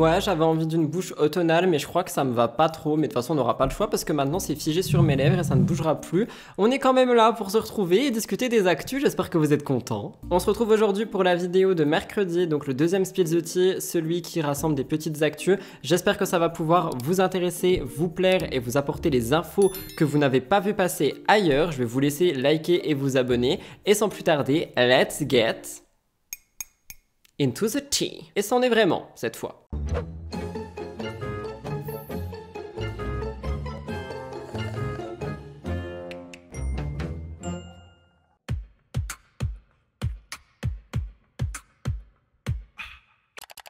Ouais, j'avais envie d'une bouche automnale, mais je crois que ça me va pas trop. Mais de toute façon, on n'aura pas le choix parce que maintenant c'est figé sur mes lèvres et ça ne bougera plus. On est quand même là pour se retrouver et discuter des actus. J'espère que vous êtes contents. On se retrouve aujourd'hui pour la vidéo de mercredi, donc le deuxième Spilzotti, celui qui rassemble des petites actus. J'espère que ça va pouvoir vous intéresser, vous plaire et vous apporter les infos que vous n'avez pas vu passer ailleurs. Je vais vous laisser liker et vous abonner. Et sans plus tarder, let's get into the tea. Et c'en est vraiment, cette fois.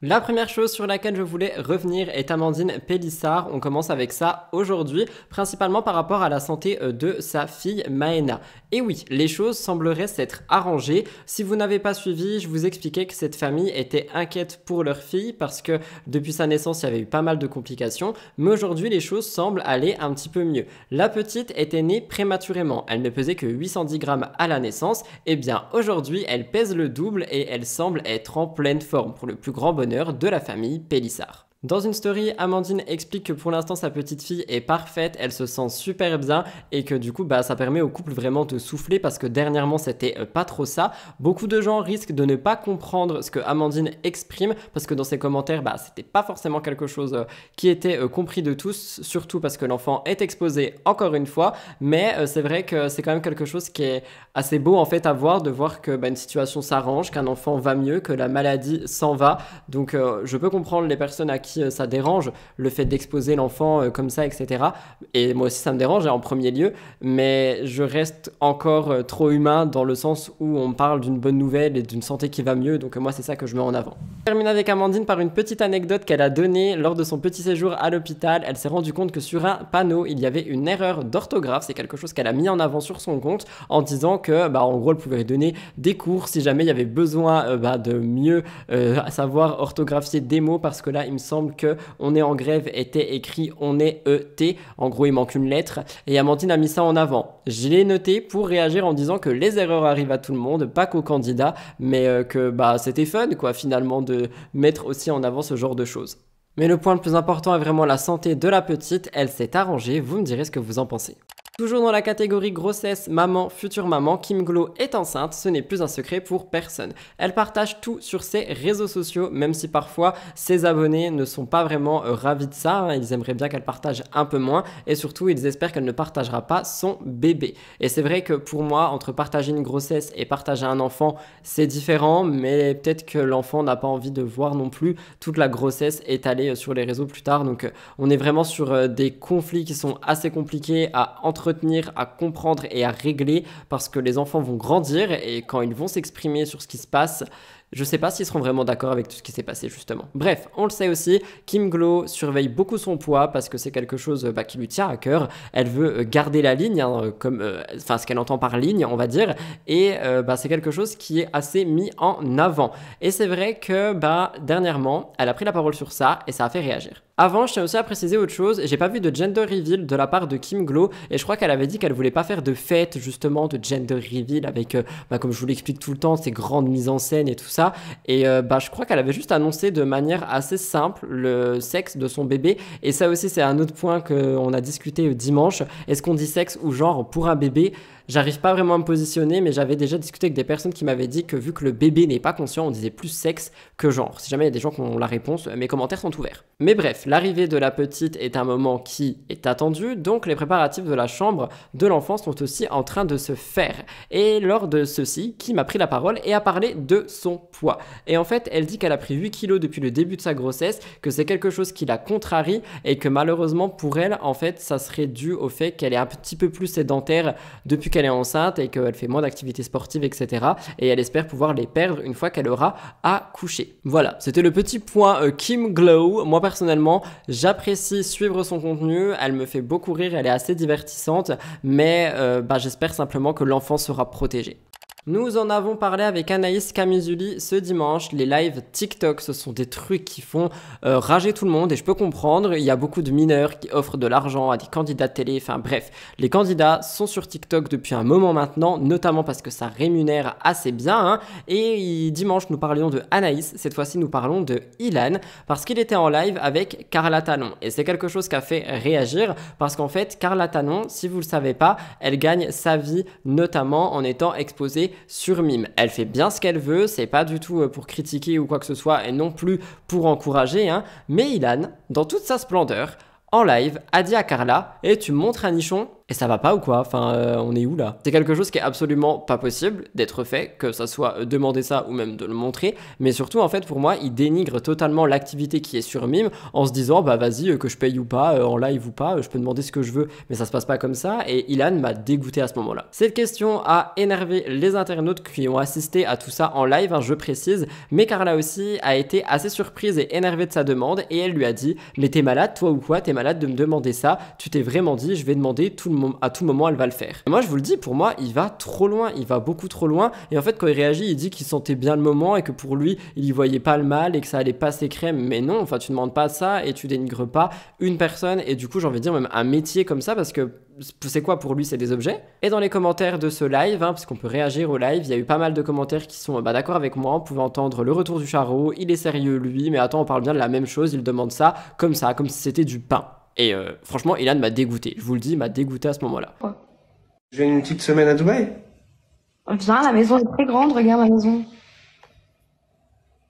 La première chose sur laquelle je voulais revenir est Amandine Pélissard. On commence avec ça aujourd'hui, principalement par rapport à la santé de sa fille Maëna. Et oui, les choses sembleraient s'être arrangées. Si vous n'avez pas suivi, je vous expliquais que cette famille était inquiète pour leur fille parce que depuis sa naissance, il y avait eu pas mal de complications. Mais aujourd'hui, les choses semblent aller un petit peu mieux. La petite était née prématurément. Elle ne pesait que 810 grammes à la naissance. Et bien aujourd'hui, elle pèse le double et elle semble être en pleine forme pour le plus grand bonheur de la famille Pélissard. Dans une story, Amandine explique que pour l'instant sa petite fille est parfaite, elle se sent super bien et que du coup ça permet au couple vraiment de souffler parce que dernièrement c'était pas trop ça. Beaucoup de gens risquent de ne pas comprendre ce que Amandine exprime parce que dans ses commentaires c'était pas forcément quelque chose qui était compris de tous, surtout parce que l'enfant est exposé encore une fois, mais c'est vrai que c'est quand même quelque chose qui est assez beau en fait à voir, de voir que une situation s'arrange, qu'un enfant va mieux, que la maladie s'en va. Donc je peux comprendre les personnes à qui ça dérange, le fait d'exposer l'enfant comme ça, etc. Et moi aussi ça me dérange en premier lieu, mais je reste encore trop humain dans le sens où on parle d'une bonne nouvelle et d'une santé qui va mieux, donc moi c'est ça que je mets en avant. Je termine avec Amandine par une petite anecdote qu'elle a donnée lors de son petit séjour à l'hôpital. Elle s'est rendue compte que sur un panneau il y avait une erreur d'orthographe, c'est quelque chose qu'elle a mis en avant sur son compte en disant que en gros elle pouvait donner des cours si jamais il y avait besoin de mieux savoir orthographier des mots, parce que là il me semble que on est en grève était écrit on est ET, en gros il manque une lettre et Amandine a mis ça en avant. Je l'ai noté pour réagir en disant que les erreurs arrivent à tout le monde, pas qu'aux candidats, mais que c'était fun quoi finalement de mettre aussi en avant ce genre de choses. Mais le point le plus important est vraiment la santé de la petite, elle s'est arrangée, vous me direz ce que vous en pensez. Toujours dans la catégorie grossesse, maman, future maman, Kim Glow est enceinte, ce n'est plus un secret pour personne. Elle partage tout sur ses réseaux sociaux, même si parfois ses abonnés ne sont pas vraiment ravis de ça, ils aimeraient bien qu'elle partage un peu moins, et surtout ils espèrent qu'elle ne partagera pas son bébé. Et c'est vrai que pour moi, entre partager une grossesse et partager un enfant, c'est différent, mais peut-être que l'enfant n'a pas envie de voir non plus toute la grossesse étalée sur les réseaux plus tard, donc on est vraiment sur des conflits qui sont assez compliqués à entretenir, à comprendre et à régler, parce que les enfants vont grandir et quand ils vont s'exprimer sur ce qui se passe, je sais pas s'ils seront vraiment d'accord avec tout ce qui s'est passé justement. Bref, on le sait aussi, Kim Glow surveille beaucoup son poids parce que c'est quelque chose qui lui tient à cœur. Elle veut garder la ligne, ce qu'elle entend par ligne, on va dire, et c'est quelque chose qui est assez mis en avant. Et c'est vrai que dernièrement, elle a pris la parole sur ça et ça a fait réagir. Avant, je tiens aussi à préciser autre chose, j'ai pas vu de gender reveal de la part de Kim Glow et je crois qu'elle avait dit qu'elle voulait pas faire de fête justement de gender reveal avec, comme je vous l'explique tout le temps, ces grandes mises en scène et tout ça. Et je crois qu'elle avait juste annoncé de manière assez simple le sexe de son bébé, et ça aussi c'est un autre point qu'on a discuté dimanche. Est-ce qu'on dit sexe ou genre pour un bébé? J'arrive pas vraiment à me positionner, mais j'avais déjà discuté avec des personnes qui m'avaient dit que vu que le bébé n'est pas conscient, on disait plus sexe que genre. Si jamais il y a des gens qui ont la réponse, mes commentaires sont ouverts. Mais bref, l'arrivée de la petite est un moment qui est attendu, donc les préparatifs de la chambre de l'enfant sont aussi en train de se faire. Et lors de ceci, Kim a pris la parole et a parlé de son poids. Et en fait, elle dit qu'elle a pris 8 kilos depuis le début de sa grossesse, que c'est quelque chose qui la contrarie et que malheureusement pour elle, en fait, ça serait dû au fait qu'elle est un petit peu plus sédentaire depuis qu'elle est enceinte et qu'elle fait moins d'activités sportives, etc. Et elle espère pouvoir les perdre une fois qu'elle aura accouché. Voilà, c'était le petit point Kim Glow. Moi personnellement, j'apprécie suivre son contenu, elle me fait beaucoup rire, elle est assez divertissante, mais j'espère simplement que l'enfant sera protégé. Nous en avons parlé avec Anaïs Camizuli ce dimanche. Les lives TikTok, ce sont des trucs qui font rager tout le monde et je peux comprendre. Il y a beaucoup de mineurs qui offrent de l'argent à des candidats de télé. Enfin bref, les candidats sont sur TikTok depuis un moment maintenant, notamment parce que ça rémunère assez bien. Hein. Et dimanche, nous parlions de Anaïs. Cette fois-ci, nous parlons de Ilan parce qu'il était en live avec Carla Tanon. Et c'est quelque chose qui a fait réagir parce qu'en fait, Carla Tanon, si vous ne le savez pas, elle gagne sa vie notamment en étant exposée sur Mime. Elle fait bien ce qu'elle veut, c'est pas du tout pour critiquer ou quoi que ce soit et non plus pour encourager, hein. Mais Ilan, dans toute sa splendeur, en live, a dit à Carla « Et tu me montres un nichon ?» Et ça va pas ou quoi? Enfin, on est où là? C'est quelque chose qui est absolument pas possible d'être fait, que ça soit demander ça ou même de le montrer. Mais surtout, en fait, pour moi, il dénigre totalement l'activité qui est sur Mime en se disant, bah vas-y, que je paye ou pas, en live ou pas, je peux demander ce que je veux. Mais ça se passe pas comme ça. Et Ilan m'a dégoûté à ce moment-là. Cette question a énervé les internautes qui ont assisté à tout ça en live, hein, je précise. Mais Carla aussi a été assez surprise et énervée de sa demande. Et elle lui a dit, mais t'es malade toi ou quoi? T'es malade de me demander ça? Tu t'es vraiment dit, je vais demander à tout moment elle va le faire. Et moi je vous le dis, pour moi il va trop loin, il va beaucoup trop loin. Et en fait quand il réagit il dit qu'il sentait bien le moment et que pour lui il y voyait pas le mal et que ça allait passer crème. Mais non, enfin tu demandes pas ça et tu dénigres pas une personne et du coup j'ai envie de dire même un métier comme ça parce que c'est quoi pour lui? C'est des objets. Et dans les commentaires de ce live, hein, parce qu'on peut réagir au live, il y a eu pas mal de commentaires qui sont d'accord avec moi. On pouvait entendre le retour du charreau, il est sérieux lui, mais attends on parle bien de la même chose, il demande ça, comme si c'était du pain. Et franchement, Ilan m'a dégoûté. Je vous le dis, il m'a dégoûté à ce moment-là. Ouais. Je viens une petite semaine à Dubaï. Viens, la maison est très grande, regarde ma maison.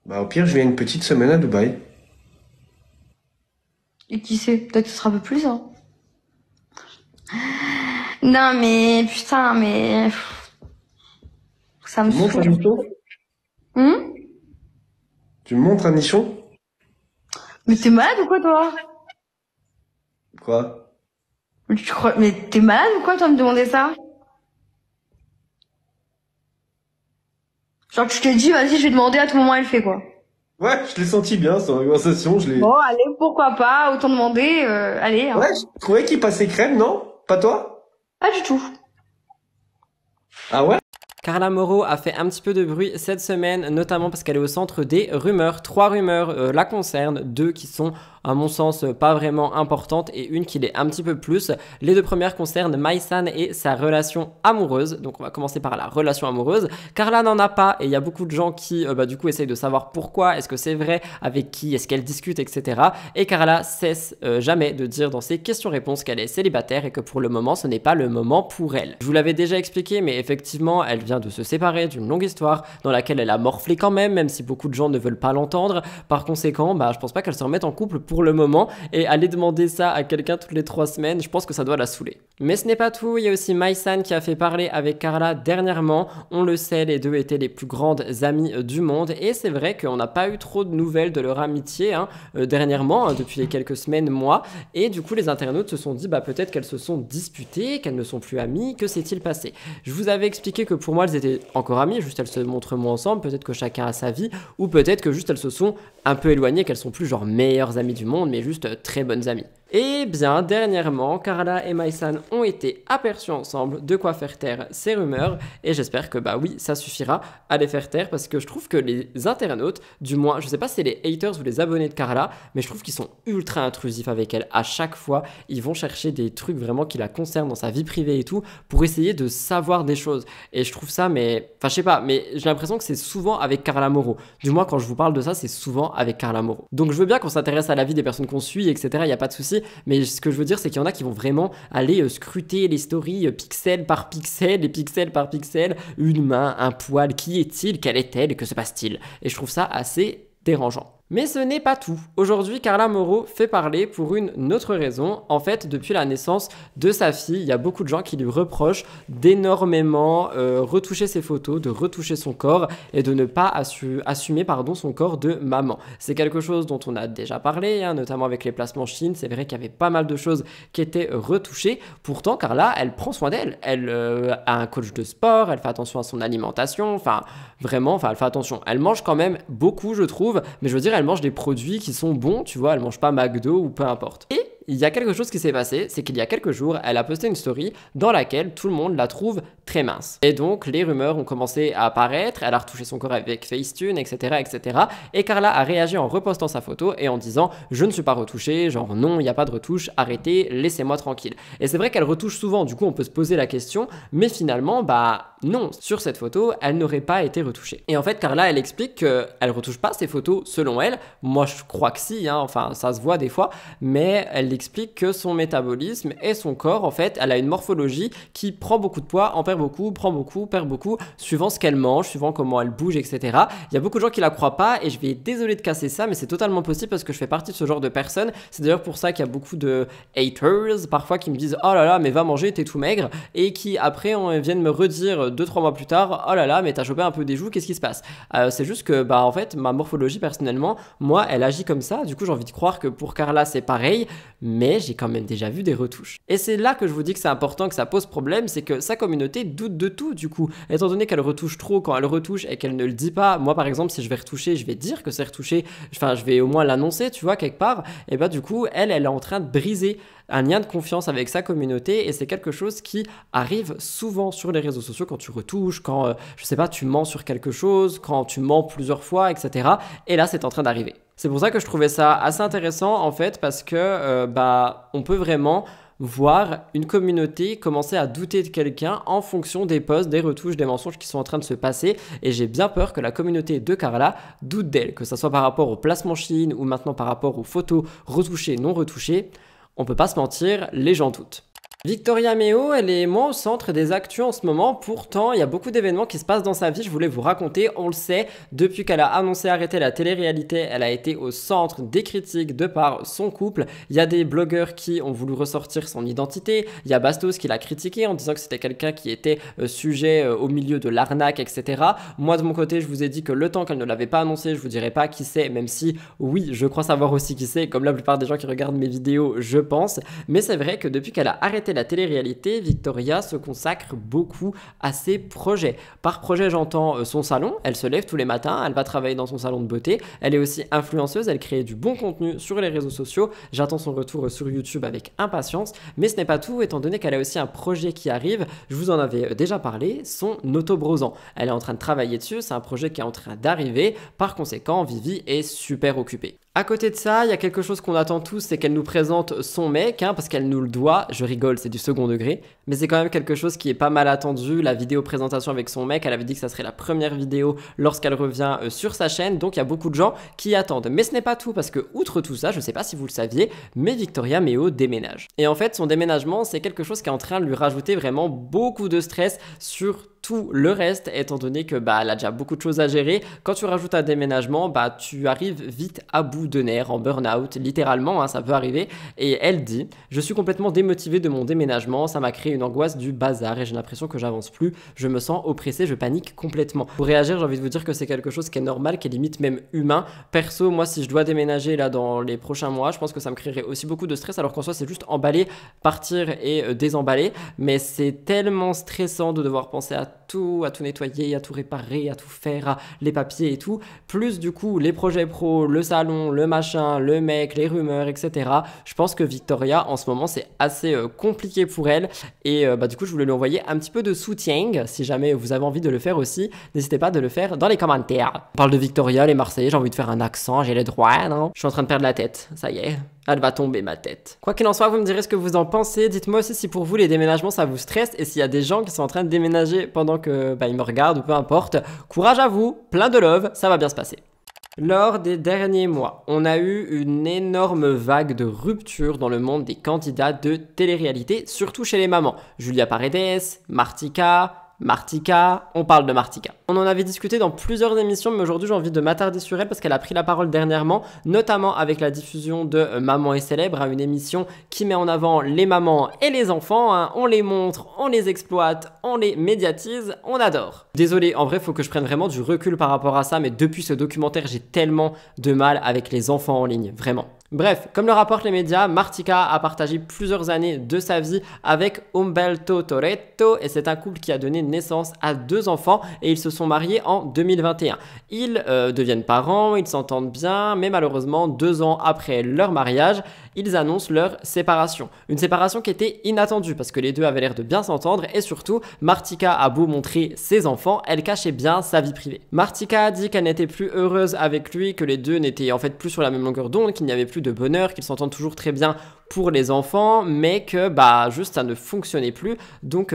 Bah au pire, je viens une petite semaine à Dubaï. Et qui sait, peut-être que ce sera un peu plus, hein. Non mais, putain, mais... Ça me Tu me montres un saoule. nichon? Tu me montres un nichon? Mais t'es malade ou quoi, toi? Quoi? Mais t'es malade ou quoi, toi, me demander ça? Genre, tu te dis, vas-y, je vais demander à tout moment, elle fait quoi? Ouais, je l'ai senti bien, cette conversation, je l'ai... Bon, allez, pourquoi pas, autant demander, allez, hein. Ouais, je trouvais qu'il passait crème, non? Pas toi? Pas du tout. Ah ouais? Carla Moreau a fait un petit peu de bruit cette semaine, notamment parce qu'elle est au centre des rumeurs. 3 rumeurs la concernent, 2 qui sont à mon sens pas vraiment importantes et une qui l'est un petit peu plus. Les 2 premières concernent Maïsan et sa relation amoureuse. Donc on va commencer par la relation amoureuse. Carla n'en a pas et il y a beaucoup de gens qui du coup essayent de savoir pourquoi, est-ce que c'est vrai, avec qui, est-ce qu'elle discute, etc. Et Carla cesse jamais de dire dans ses questions-réponses qu'elle est célibataire et que pour le moment ce n'est pas le moment pour elle. Je vous l'avais déjà expliqué, mais effectivement elle vient de se séparer d'une longue histoire dans laquelle elle a morflé quand même si beaucoup de gens ne veulent pas l'entendre. Par conséquent, je pense pas qu'elle se remette en couple pour le moment et aller demander ça à quelqu'un toutes les 3 semaines, je pense que ça doit la saouler. Mais ce n'est pas tout, il y a aussi Maïsan qui a fait parler avec Carla dernièrement. On le sait, les deux étaient les plus grandes amies du monde et c'est vrai qu'on n'a pas eu trop de nouvelles de leur amitié dernièrement, depuis les quelques semaines, mois. Et du coup, les internautes se sont dit peut-être qu'elles se sont disputées, qu'elles ne sont plus amies, que s'est-il passé? Je vous avais expliqué que pour moi, elles étaient encore amies, juste elles se montrent moins ensemble, peut-être que chacun a sa vie, ou peut-être que juste elles se sont un peu éloignées, qu'elles sont plus genre meilleures amies du monde, mais juste très bonnes amies. Et bien, dernièrement, Carla et Maïsan ont été aperçus ensemble, de quoi faire taire ces rumeurs, et j'espère que oui, ça suffira à les faire taire, parce que je trouve que les internautes, du moins, je sais pas si c'est les haters ou les abonnés de Carla, mais je trouve qu'ils sont ultra intrusifs avec elle. À chaque fois, ils vont chercher des trucs vraiment qui la concernent dans sa vie privée et tout, pour essayer de savoir des choses. Et je trouve ça, je sais pas, mais j'ai l'impression que c'est souvent avec Carla Moreau. Du moins, quand je vous parle de ça, c'est souvent avec Carla Moreau. Donc je veux bien qu'on s'intéresse à la vie des personnes qu'on suit, etc., il n'y a pas de souci. Mais ce que je veux dire, c'est qu'il y en a qui vont vraiment aller scruter les stories pixel par pixel et pixel par pixel. Une main, un poil, qui est-il, quelle est-elle, que se passe-t-il? Et je trouve ça assez dérangeant. Mais ce n'est pas tout. Aujourd'hui, Carla Moreau fait parler pour une autre raison. En fait, depuis la naissance de sa fille, il y a beaucoup de gens qui lui reprochent d'énormément retoucher ses photos, de retoucher son corps et de ne pas assumer son corps de maman. C'est quelque chose dont on a déjà parlé, notamment avec les placements Chine. C'est vrai qu'il y avait pas mal de choses qui étaient retouchées. Pourtant, Carla, elle prend soin d'elle. Elle a un coach de sport, elle fait attention à son alimentation. Vraiment, elle fait attention. Elle mange quand même beaucoup, je trouve. Mais je veux dire, elle mange des produits qui sont bons, tu vois, elle mange pas McDo ou peu importe. Et il y a quelque chose qui s'est passé, c'est qu'il y a quelques jours, elle a posté une story dans laquelle tout le monde la trouve très mince. Et donc, les rumeurs ont commencé à apparaître, elle a retouché son corps avec Facetune, etc., etc. Et Carla a réagi en repostant sa photo et en disant « Je ne suis pas retouchée, genre non, il n'y a pas de retouche, arrêtez, laissez-moi tranquille ». Et c'est vrai qu'elle retouche souvent, du coup on peut se poser la question, mais finalement, bah non, sur cette photo, elle n'aurait pas été retouchée. Et en fait, Carla, elle explique qu'elle retouche pas ses photos selon elle. Moi, je crois que si, hein, enfin, ça se voit des fois, mais elle explique que son métabolisme et son corps, en fait, elle a une morphologie qui prend beaucoup de poids, en perd beaucoup, prend beaucoup, perd beaucoup, suivant ce qu'elle mange, suivant comment elle bouge, etc. Il y a beaucoup de gens qui la croient pas, et je vais être désolé de casser ça, mais c'est totalement possible parce que je fais partie de ce genre de personnes. C'est d'ailleurs pour ça qu'il y a beaucoup de haters, parfois, qui me disent « Oh là là, mais va manger, t'es tout maigre », et qui après viennent me redire 2-3 mois plus tard « Oh là là, mais t'as chopé un peu des joues, qu'est-ce qui se passe ?» C'est juste que, bah en fait, ma morphologie, personnellement, moi, elle agit comme ça. Du coup, j'ai envie de croire que pour Carla, c'est pareil, mais j'ai quand même déjà vu des retouches. Et c'est là que je vous dis que c'est important, que ça pose problème, c'est que sa communauté doute de tout, du coup. Étant donné qu'elle retouche trop quand elle retouche et qu'elle ne le dit pas, moi, par exemple, si je vais retoucher, je vais dire que c'est retouché, enfin, je vais au moins l'annoncer, tu vois, quelque part, et bah du coup, elle est en train de briser un lien de confiance avec sa communauté, et c'est quelque chose qui arrive souvent sur les réseaux sociaux quand tu retouches, quand, je sais pas, tu mens sur quelque chose, quand tu mens plusieurs fois, etc. Et là, c'est en train d'arriver. C'est pour ça que je trouvais ça assez intéressant, en fait, parce que, bah, on peut vraiment voir une communauté commencer à douter de quelqu'un en fonction des posts, des retouches, des mensonges qui sont en train de se passer, et j'ai bien peur que la communauté de Carla doute d'elle, que ce soit par rapport au placement Shein ou maintenant par rapport aux photos retouchées, non retouchées. On peut pas se mentir, les gens doutent. Victoria Meo, elle est moins au centre des actus en ce moment, pourtant il y a beaucoup d'événements qui se passent dans sa vie, je voulais vous raconter, on le sait, depuis qu'elle a annoncé arrêter la télé-réalité, elle a été au centre des critiques de par son couple, il y a des blogueurs qui ont voulu ressortir son identité, il y a Bastos qui l'a critiqué en disant que c'était quelqu'un qui était sujet au milieu de l'arnaque, etc. Moi de mon côté, je vous ai dit que le temps qu'elle ne l'avait pas annoncé, je vous dirai pas qui c'est, même si oui, je crois savoir aussi qui c'est, comme la plupart des gens qui regardent mes vidéos, je pense, mais c'est vrai que depuis qu'elle a arrêté la télé-réalité, Victoria se consacre beaucoup à ses projets. Par projet, j'entends son salon, elle se lève tous les matins, elle va travailler dans son salon de beauté, elle est aussi influenceuse, elle crée du bon contenu sur les réseaux sociaux, j'attends son retour sur YouTube avec impatience, mais ce n'est pas tout, étant donné qu'elle a aussi un projet qui arrive, je vous en avais déjà parlé, son autobrosant. Elle est en train de travailler dessus, c'est un projet qui est en train d'arriver, par conséquent, Vivi est super occupée. À côté de ça, il y a quelque chose qu'on attend tous, c'est qu'elle nous présente son mec, hein, parce qu'elle nous le doit. Je rigole, c'est du second degré. Mais c'est quand même quelque chose qui est pas mal attendu. La vidéo présentation avec son mec, elle avait dit que ça serait la première vidéo lorsqu'elle revient sur sa chaîne. Donc il y a beaucoup de gens qui attendent. Mais ce n'est pas tout, parce que outre tout ça, je sais pas si vous le saviez, mais Victoria Meo déménage. Et en fait, son déménagement, c'est quelque chose qui est en train de lui rajouter vraiment beaucoup de stress sur tout le reste, étant donné que bah, elle a déjà beaucoup de choses à gérer. Quand tu rajoutes un déménagement, bah, tu arrives vite à bout de nerfs, en burn-out, littéralement, hein, ça peut arriver. Et elle dit « Je suis complètement démotivée de mon déménagement, ça m'a créé une angoisse du bazar et j'ai l'impression que j'avance plus, je me sens oppressée, je panique complètement. » Pour réagir, j'ai envie de vous dire que c'est quelque chose qui est normal, qui est limite même humain. Perso, moi, si je dois déménager là dans les prochains mois, je pense que ça me créerait aussi beaucoup de stress, alors qu'en soi, c'est juste emballer, partir et désemballer. Mais c'est tellement stressant de devoir penser à tout nettoyer, à tout réparer, à tout faire, à les papiers et tout, plus du coup les projets pro, le salon, le machin, le mec, les rumeurs, etc. Je pense que Victoria en ce moment c'est assez compliqué pour elle et bah du coup je voulais lui envoyer un petit peu de soutien, si jamais vous avez envie de le faire aussi, n'hésitez pas de le faire dans les commentaires. On parle de Victoria, les Marseillais, j'ai envie de faire un accent, j'ai les droits, non? Je suis en train de perdre la tête, ça y est. Elle va tomber ma tête. Quoi qu'il en soit, vous me direz ce que vous en pensez. Dites-moi aussi si pour vous les déménagements ça vous stresse et s'il y a des gens qui sont en train de déménager pendant que ils me regardent ou peu importe. Courage à vous, plein de love, ça va bien se passer. Lors des derniers mois, on a eu une énorme vague de rupture dans le monde des candidats de télé-réalité, surtout chez les mamans. Julia Paredes, Martika, on parle de Martika. On en avait discuté dans plusieurs émissions, mais aujourd'hui j'ai envie de m'attarder sur elle parce qu'elle a pris la parole dernièrement, notamment avec la diffusion de Maman est célèbre, une émission qui met en avant les mamans et les enfants, hein. On les montre, on les exploite, on les médiatise, on adore. Désolé, en vrai faut que je prenne vraiment du recul par rapport à ça, mais depuis ce documentaire j'ai tellement de mal avec les enfants en ligne, vraiment. Bref, comme le rapportent les médias, Martika a partagé plusieurs années de sa vie avec Umberto Toretto et c'est un couple qui a donné naissance à 2 enfants et ils se sont mariés en 2021. Ils deviennent parents, ils s'entendent bien, mais malheureusement 2 ans après leur mariage, ils annoncent leur séparation. Une séparation qui était inattendue parce que les deux avaient l'air de bien s'entendre et surtout, Martika a beau montrer ses enfants, elle cachait bien sa vie privée. Martika a dit qu'elle n'était plus heureuse avec lui, que les deux n'étaient en fait plus sur la même longueur d'onde, qu'il n'y avait plus de bonheur, qu'ils s'entendent toujours très bien pour les enfants, mais que juste ça ne fonctionnait plus. Donc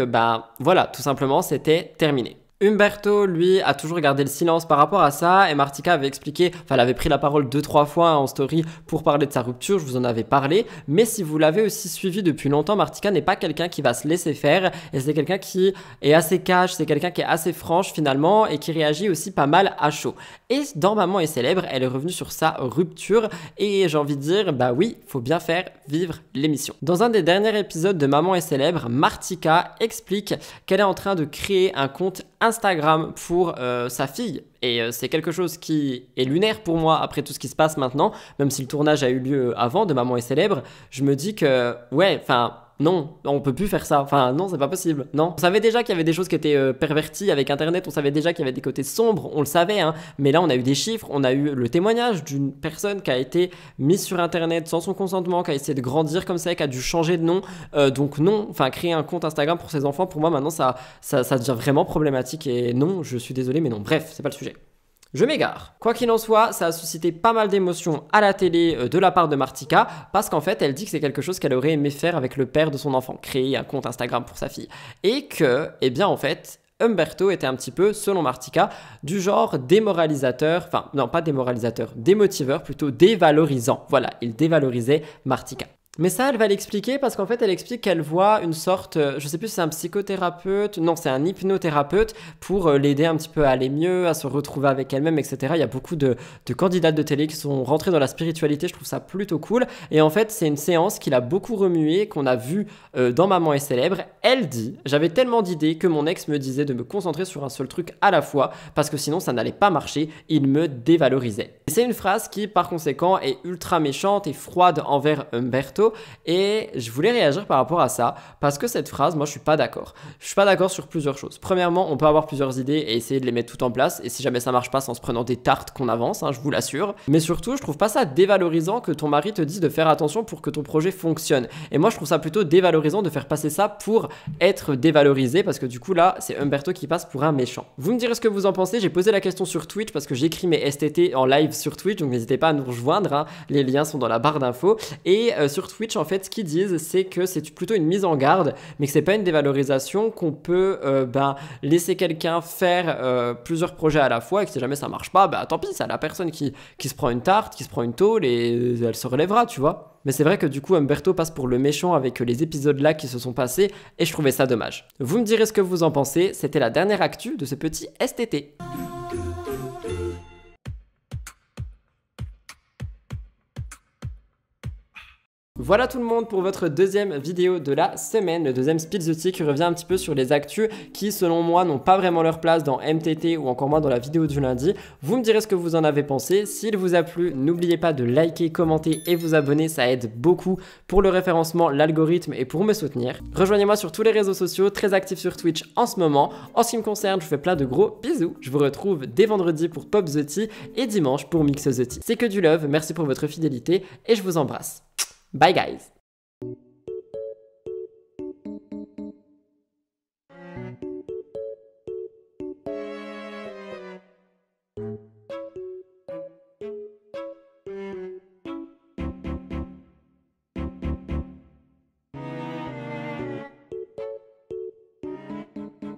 voilà, tout simplement c'était terminé. Umberto, lui, a toujours gardé le silence par rapport à ça et Martika avait expliqué, enfin elle avait pris la parole 2-3 fois en story pour parler de sa rupture, je vous en avais parlé, mais si vous l'avez aussi suivi depuis longtemps, Martika n'est pas quelqu'un qui va se laisser faire et c'est quelqu'un qui est assez cash, c'est quelqu'un qui est assez franche finalement et qui réagit aussi pas mal à chaud. Et dans Maman est célèbre, elle est revenue sur sa rupture et j'ai envie de dire, oui, faut bien faire vivre l'émission. Dans un des derniers épisodes de Maman est célèbre, Martika explique qu'elle est en train de créer un compte Instagram pour sa fille et c'est quelque chose qui est lunaire pour moi après tout ce qui se passe maintenant, même si le tournage a eu lieu avant de Maman est célèbre, je me dis que non, on peut plus faire ça. Enfin, non, c'est pas possible. Non. On savait déjà qu'il y avait des choses qui étaient perverties avec Internet. On savait déjà qu'il y avait des côtés sombres. On le savait, hein. Mais là, on a eu des chiffres. On a eu le témoignage d'une personne qui a été mise sur Internet sans son consentement, qui a essayé de grandir comme ça, qui a dû changer de nom. Donc non. Enfin, créer un compte Instagram pour ses enfants, pour moi, maintenant, ça devient vraiment problématique. Et non, je suis désolé, mais non. Bref, c'est pas le sujet. Je m'égare. Quoi qu'il en soit, ça a suscité pas mal d'émotions à la télé de la part de Martika parce qu'en fait, elle dit que c'est quelque chose qu'elle aurait aimé faire avec le père de son enfant, créer un compte Instagram pour sa fille. Et que, en fait, Umberto était un petit peu, selon Martika, du genre démoralisateur, enfin non pas démoralisateur, démotiveur, plutôt dévalorisant. Voilà, il dévalorisait Martika. Mais ça, elle va l'expliquer parce qu'en fait, elle explique qu'elle voit une sorte, je sais plus si c'est un psychothérapeute, non, c'est un hypnothérapeute pour l'aider un petit peu à aller mieux, à se retrouver avec elle-même, etc. Il y a beaucoup de candidates de télé qui sont rentrées dans la spiritualité, je trouve ça plutôt cool. Et en fait, c'est une séance qui l'a beaucoup remué, qu'on a vu dans Maman est célèbre. Elle dit, j'avais tellement d'idées que mon ex me disait de me concentrer sur un seul truc à la fois parce que sinon ça n'allait pas marcher, il me dévalorisait. Et c'est une phrase qui, par conséquent, est ultra méchante et froide envers Umberto. Et je voulais réagir par rapport à ça parce que cette phrase, moi je suis pas d'accord. Je suis pas d'accord sur plusieurs choses. Premièrement, on peut avoir plusieurs idées et essayer de les mettre toutes en place et si jamais ça marche pas, c'est en se prenant des tartes qu'on avance, hein, je vous l'assure. Mais surtout, je trouve pas ça dévalorisant que ton mari te dise de faire attention pour que ton projet fonctionne. Et moi je trouve ça plutôt dévalorisant de faire passer ça pour être dévalorisé parce que du coup là, c'est Umberto qui passe pour un méchant. Vous me direz ce que vous en pensez, j'ai posé la question sur Twitch parce que j'écris mes STT en live sur Twitch, donc n'hésitez pas à nous rejoindre, hein. Les liens sont dans la barre d'infos. Et sur Twitch, en fait, ce qu'ils disent, c'est que c'est plutôt une mise en garde, mais que c'est pas une dévalorisation, qu'on peut laisser quelqu'un faire plusieurs projets à la fois et que si jamais ça marche pas, tant pis, c'est à la personne qui se prend une tarte, qui se prend une tôle et elle se relèvera, tu vois. Mais c'est vrai que du coup, Umberto passe pour le méchant avec les épisodes là qui se sont passés et je trouvais ça dommage. Vous me direz ce que vous en pensez, c'était la dernière actu de ce petit STT. Voilà tout le monde pour votre deuxième vidéo de la semaine, le deuxième Spill the Tea qui revient un petit peu sur les actus qui selon moi n'ont pas vraiment leur place dans MTT ou encore moins dans la vidéo du lundi. Vous me direz ce que vous en avez pensé, s'il vous a plu, n'oubliez pas de liker, commenter et vous abonner, ça aide beaucoup pour le référencement, l'algorithme et pour me soutenir. Rejoignez-moi sur tous les réseaux sociaux, très actif sur Twitch en ce moment. En ce qui me concerne, je vous fais plein de gros bisous, je vous retrouve dès vendredi pour Pop the Tea et dimanche pour Mix the Tea. C'est que du love, merci pour votre fidélité et je vous embrasse. Bye guys!